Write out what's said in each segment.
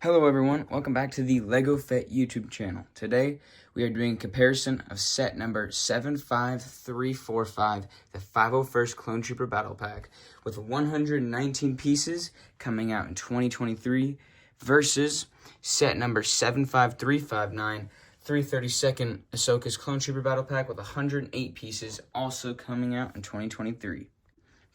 Hello everyone, welcome back to the LEGO Fit YouTube channel. Today we are doing a comparison of set number 75345, the 501st Clone Trooper Battle Pack, with 119 pieces coming out in 2023, versus set number 75359, 332nd Ahsoka's Clone Trooper Battle Pack with 108 pieces, also coming out in 2023.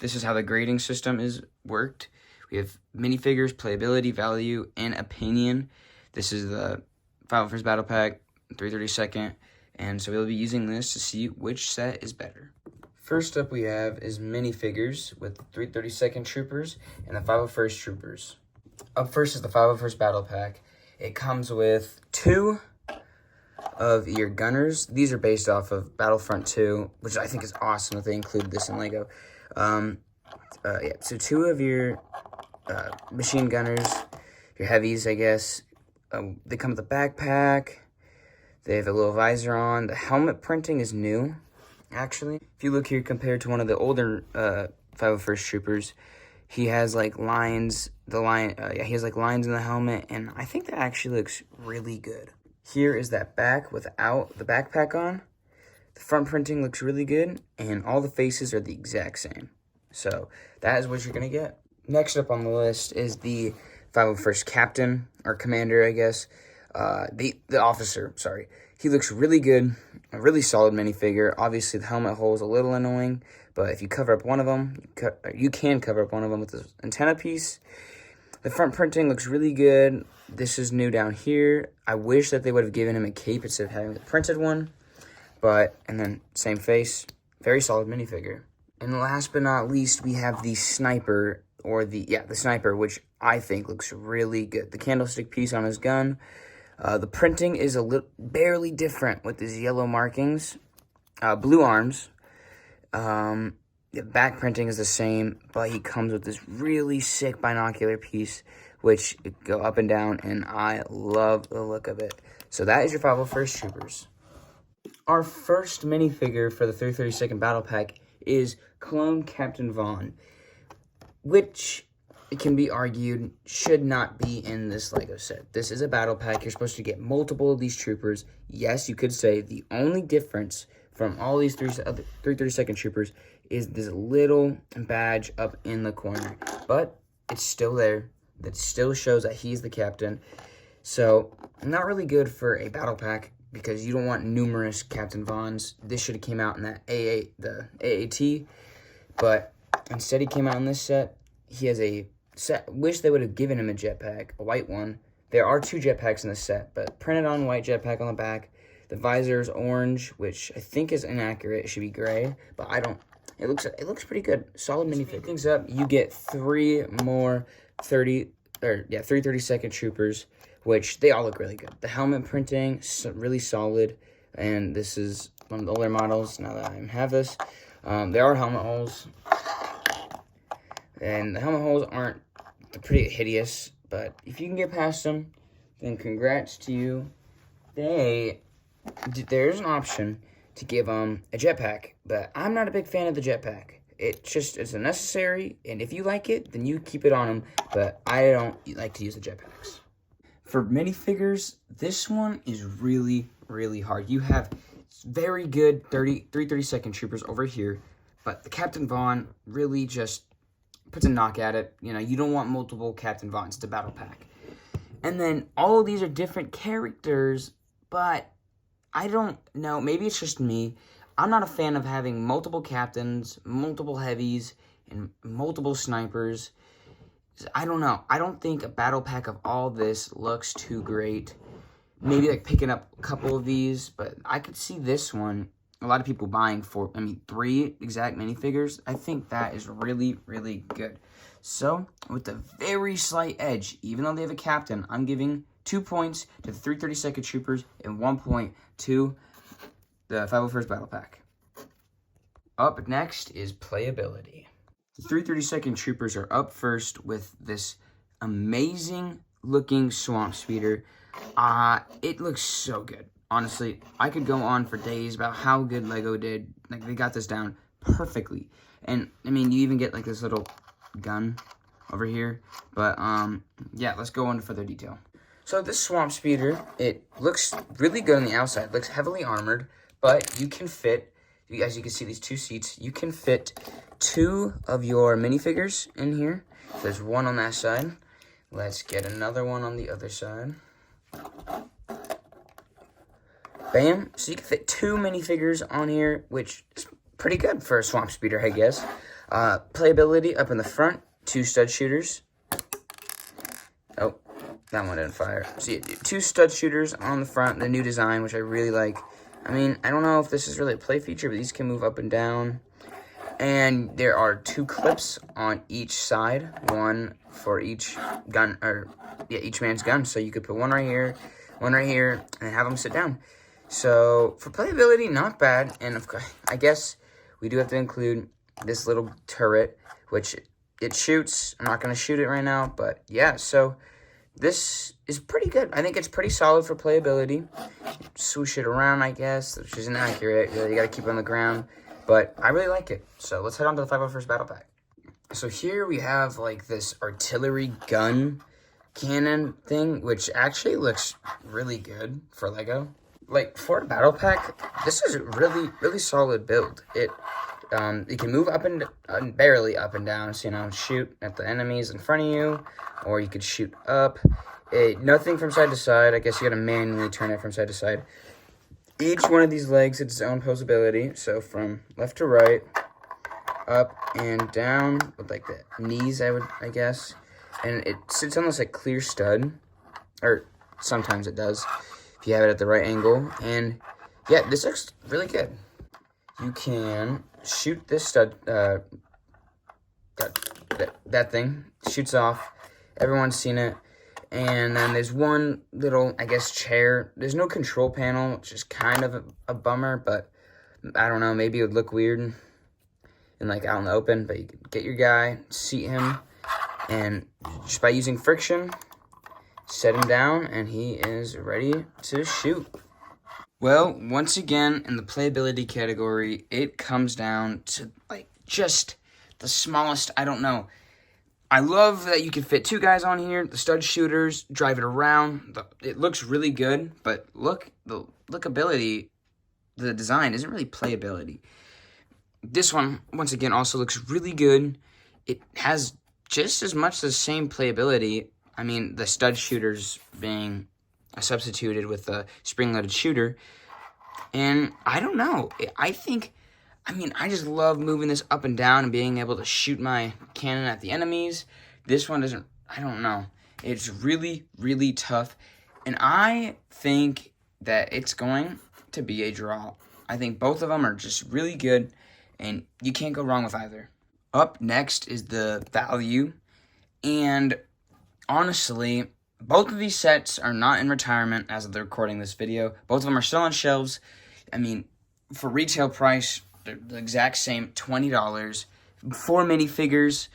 This is how the grading system is worked. We have minifigures, playability, value, and opinion. This is the 501st Battle Pack, 332nd, and so we'll be using this to see which set is better. First up we have is minifigures with 332nd Troopers and the 501st Troopers. Up first is the 501st Battle Pack. It comes with 2 of your gunners. These are based off of Battlefront 2, which I think is awesome that they included this in LEGO. So 2 of your machine gunners, your heavies, I guess. They come with a backpack. They have a little visor on. The helmet printing is new, actually. If you look here compared to one of the older 501st Troopers, he has like lines. He has like lines in the helmet, and I think that actually looks really good. Here is that back without the backpack on. The front printing looks really good, and all the faces are the exact same. So that is what you're gonna get. Next up on the list is the 501st Captain, or Commander, I guess. The officer, sorry. He looks really good, a really solid minifigure. Obviously, the helmet hole is a little annoying, but if you cover up one of them, you can cover up one of them with this antenna piece. The front printing looks really good. This is new down here. I wish that they would have given him a cape instead of having the printed one. And then same face, very solid minifigure. And last but not least, we have the Sniper, the Sniper, which I think looks really good. The candlestick piece on his gun. The printing is barely different with his yellow markings. Blue arms. The back printing is the same, but he comes with this really sick binocular piece, which go up and down, and I love the look of it. So that is your 501st Troopers. Our first minifigure for the 332nd Battle Pack is Clone Captain Vaughn, which it can be argued should not be in this LEGO set. This is a battle pack. You're supposed to get multiple of these troopers. Yes, you could say the only difference from all these 332nd Troopers is this little badge up in the corner, but it's still there. That still shows that he's the captain. So not really good for a battle pack, because you don't want numerous Captain Vaughns. This should have came out in that the AAT, but instead he came out in this set. He has a set. Wish they would have given him a jetpack, a white one. There are 2 jetpacks in this set, but printed on white jetpack on the back. The visor is orange, which I think is inaccurate. It should be gray, but I don't. It looks pretty good. Solid minifigure. Things up, you get 3 more 332nd Troopers, which they all look really good. The helmet printing, really solid, and this is one of the older models. Now that I have this, there are helmet holes, and the helmet holes aren't pretty hideous, but if you can get past them, then congrats to you. There's an option to give them a jetpack, but I'm not a big fan of the jetpack. It's unnecessary, and if you like it, then you keep it on them, but I don't like to use the jetpacks. For minifigures, this one is really, really hard. You have very good 332nd Troopers over here, but the Captain Vaughn really just puts a knock at it. You know, you don't want multiple Captain Vaughns. It's a battle pack. And then all of these are different characters, but I don't know. Maybe it's just me. I'm not a fan of having multiple captains, multiple heavies, and multiple snipers. I don't know. I don't think a battle pack of all this looks too great. Maybe like picking up a couple of these, but I could see this one. A lot of people buying 3 exact minifigures. I think that is really, really good. So, with a very slight edge, even though they have a captain, I'm giving 2 points to the 332nd Troopers and 1 point to the 501st Battle Pack. Up next is playability. The 332nd Troopers are up first with this amazing looking Swamp Speeder. It looks so good. Honestly, I could go on for days about how good LEGO did. Like, they got this down perfectly. And, I mean, you even get, like, this little gun over here. But, yeah, let's go into further detail. So this Swamp Speeder, it looks really good on the outside. It looks heavily armored, but you can fit, as you can see, these 2 seats, you can fit 2 of your minifigures in here. There's 1 on that side. Let's get another one on the other side. Bam. So you can fit 2 minifigures on here, which is pretty good for a Swamp Speeder, I guess. Playability up in the front, 2 stud shooters. Oh, that one didn't fire. So yeah, 2 stud shooters on the front, the new design, which I really like. I mean, I don't know if this is really a play feature, but these can move up and down. And there are 2 clips on each side, 1 for each gun, or yeah, each man's gun. So you could put 1 right here, 1 right here, and have them sit down. So for playability, not bad. And of course, I guess we do have to include this little turret, which it shoots. I'm not going to shoot it right now, but yeah, so this is pretty good. I think it's pretty solid for playability. Swoosh it around, I guess, which isn't accurate. You got to keep it on the ground, but I really like it. So let's head on to the 501st Battle Pack. So here we have like this artillery gun cannon thing, which actually looks really good for Lego. Like for a battle pack, this is a really solid build. It can move up and barely up and down, so shoot at the enemies in front of you, or you could shoot up. Nothing from side to side. I guess you gotta manually turn it from side to side. Each one of these legs has its own posability, so from left to right, up and down with like the knees, I guess, and it sits on this like clear stud, or sometimes it does if you have it at the right angle. And yeah, this looks really good. You can shoot this stud, that thing shoots off. Everyone's seen it. And then there's one little, I guess, chair. There's no control panel, which is kind of a bummer, but I don't know, maybe it would look weird and like out in the open. But you can get your guy, seat him, and just by using friction, set him down, and he is ready to shoot. Well, once again, in the playability category, it comes down to, like, just the smallest, I don't know. I love that you can fit 2 guys on here, the stud shooters, drive it around. It looks really good, but look, the lookability, the design isn't really playability. This one, once again, also looks really good. It has just as much the same playability. I mean, the stud shooters being substituted with a spring-loaded shooter. And I don't know. I just love moving this up and down and being able to shoot my cannon at the enemies. This one doesn't, I don't know. It's really, really tough. And I think that it's going to be a draw. I think both of them are just really good, and you can't go wrong with either. Up next is the value. And honestly, both of these sets are not in retirement as of the recording this video. Both of them are still on shelves. I mean, for retail price, they're the exact same, $20. 4 minifigures.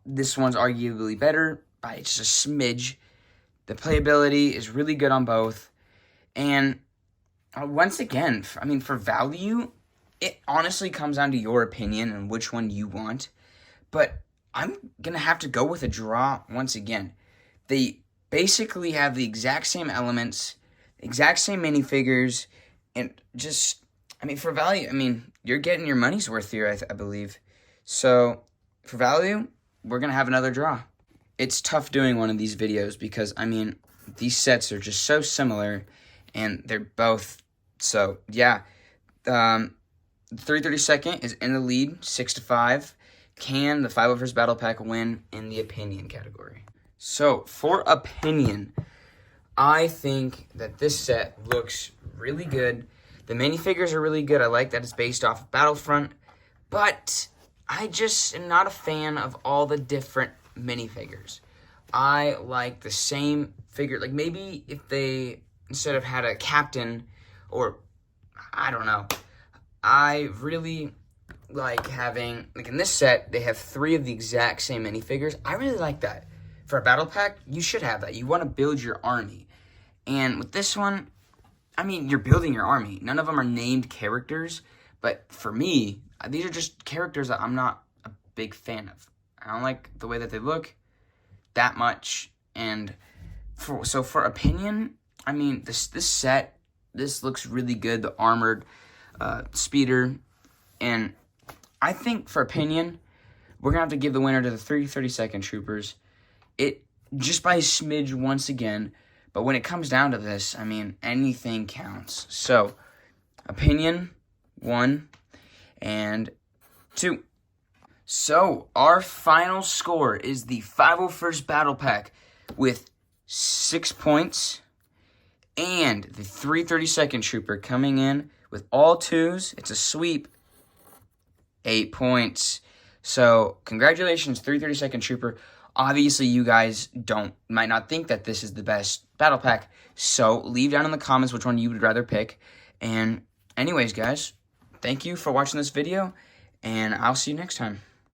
This one's arguably better by just a smidge. The playability is really good on both. And once again, for value, it honestly comes down to your opinion and which one you want. But I'm going to have to go with a draw once again. They basically have the exact same elements, exact same minifigures, and just, for value, you're getting your money's worth here, I believe. So, for value, we're going to have another draw. It's tough doing one of these videos because, these sets are just so similar, and they're both, so, yeah. 332nd is in the lead, 6-5. Can the 501st Battle Pack win in the opinion category? So, for opinion, I think that this set looks really good. The minifigures are really good. I like that it's based off of Battlefront. But I just am not a fan of all the different minifigures. I like the same figure. Like, maybe if they, instead of had a captain, or, I don't know. I really like having, like in this set, they have 3 of the exact same minifigures. I really like that. For a battle pack, you should have that. You want to build your army. And with this one, you're building your army. None of them are named characters. But for me, these are just characters that I'm not a big fan of. I don't like the way that they look that much. And for opinion, I mean, this set, this looks really good. The armored speeder, and I think for opinion, we're gonna have to give the winner to the 332nd Troopers. It just by a smidge once again, but when it comes down to this, I mean, anything counts. So, opinion 1 and 2. So, our final score is the 501st Battle Pack with 6 points, and the 332nd Trooper coming in with all 2s. It's a sweep, 8 points. So, congratulations, 332nd Trooper. Obviously, you guys might not think that this is the best battle pack, so leave down in the comments which one you would rather pick. And anyways, guys, thank you for watching this video, and I'll see you next time.